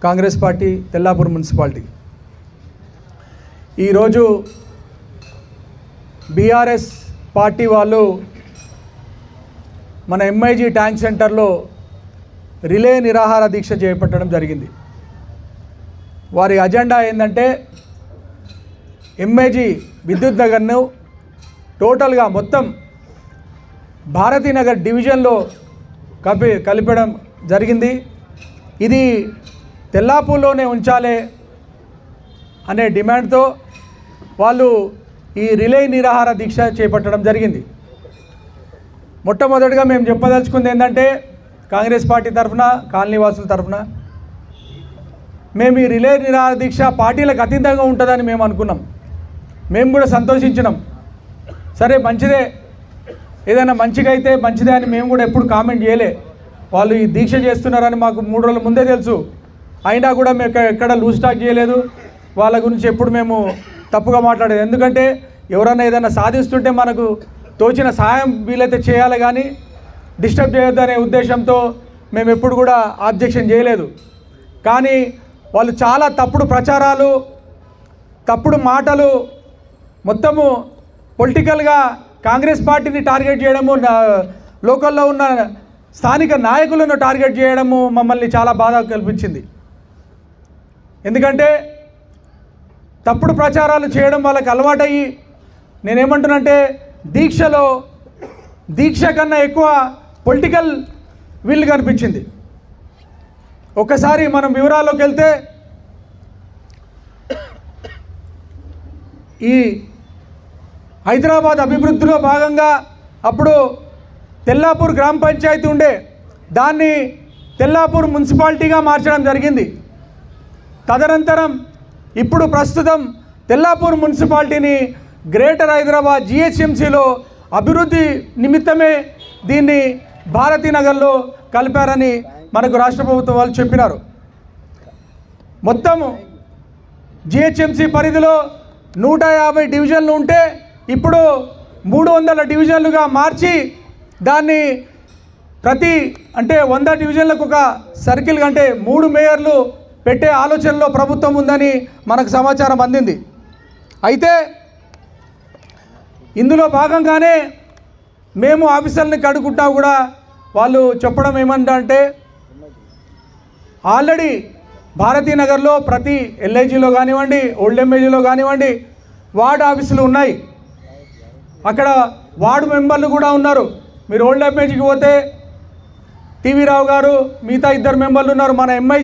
Congress party Tellapur municipality ఈరోజు BRS party వాళ్ళు మన ఎంఐజీ ట్యాంక్ సెంటర్లో రిలే నిరాహార దీక్ష చేపట్టడం జరిగింది. వారి అజెండా ఏంటంటే ఎంఐజీ విద్యుత్ నగర్ను టోటల్గా మొత్తం భారతీనగర్ డివిజన్లో కలిపడం జరిగింది. ఇది తెల్లాపూర్లోనే ఉంచాలి అనే డిమాండ్తో వాళ్ళు ఈ రిలే నిరాహార దీక్ష చేపట్టడం జరిగింది. మొట్టమొదటిగా మేము చెప్పదలుచుకుంది ఏంటంటే కాంగ్రెస్ పార్టీ తరఫున కాలనీవాసుల తరఫున మేము ఈ రిలే నిరాహార దీక్ష పార్టీలకు అతీతంగా ఉంటుందని మేము అనుకున్నాం. మేము కూడా సంతోషించినాం. సరే మంచిదే, ఏదైనా మంచిగా అయితే మంచిదే అని మేము కూడా ఎప్పుడు కామెంట్ చేయలే. వాళ్ళు ఈ దీక్ష చేస్తున్నారని మాకు 3 రోజుల ముందే తెలుసు. అయినా కూడా మేము ఎక్కడ లూజ్ టాక్ చేయలేదు. వాళ్ళ గురించి ఎప్పుడు మేము తప్పుగా మాట్లాడేది. ఎందుకంటే ఎవరైనా ఏదైనా సాధిస్తుంటే మనకు తోచిన సహాయం వీలైతే చేయాలి, కానీ డిస్టర్బ్ చేయొద్దు అనే ఉద్దేశంతో మేము ఎప్పుడు కూడా ఆబ్జెక్షన్ చేయలేదు. కానీ వాళ్ళు చాలా తప్పుడు ప్రచారాలు, తప్పుడు మాటలు, మొత్తము పొలిటికల్గా కాంగ్రెస్ పార్టీని టార్గెట్ చేయడము, లోకల్లో ఉన్న స్థానిక నాయకులను టార్గెట్ చేయడము మమ్మల్ని చాలా బాధ కల్పించింది. ఎందుకంటే తప్పుడు ప్రచారాలు చేయడం వాళ్ళకి అలవాటయ్యి, నేనేమంటున్నానంటే దీక్ష కన్నా ఎక్కువ పొలిటికల్ విల్ కనిపించింది. ఒక్కసారి మనం వివరాల్లోకి వెళ్తే ఈ హైదరాబాద్ అభివృద్ధిలో భాగంగా అప్పుడు తెల్లాపూర్ గ్రామ పంచాయతీ ఉండే, దాన్ని తెల్లాపూర్ మున్సిపాలిటీగా మార్చడం జరిగింది. తదనంతరం ఇప్పుడు ప్రస్తుతం తెల్లాపూర్ మున్సిపాలిటీని గ్రేటర్ హైదరాబాద్ జిహెచ్ఎంసీలో అభివృద్ధి నిమిత్తమే దీన్ని భారతీనగర్లో కలిపారని మనకు రాష్ట్ర ప్రభుత్వం వాళ్ళు చెప్పినారు. మొత్తం జిహెచ్ఎంసీ పరిధిలో 150 డివిజన్లు ఉంటే ఇప్పుడు 300 డివిజన్లుగా మార్చి దాన్ని అంటే 100 డివిజన్లకు ఒక సర్కిల్ అంటే 3 మేయర్లు పెట్టే ఆలోచనలో ప్రభుత్వం ఉందని మనకు సమాచారం అందింది. అయితే ఇందులో భాగంగానే మేము ఆఫీసర్ని కడుగుంటా కూడా వాళ్ళు చెప్పడం ఏమంటే ఆల్రెడీ భారతీనగర్లో ప్రతి ఎల్ఐజీలో కానివ్వండి, ఓల్డ్ ఎంఏజీలో కానివ్వండి వార్డు ఆఫీసులు ఉన్నాయి. అక్కడ వార్డు మెంబర్లు కూడా ఉన్నారు. మీరు ఓల్డ్ ఎంఏజీకి పోతే టీవీ రావు గారు, మిగతా 2 మెంబర్లు ఉన్నారు. మన ఎంఐ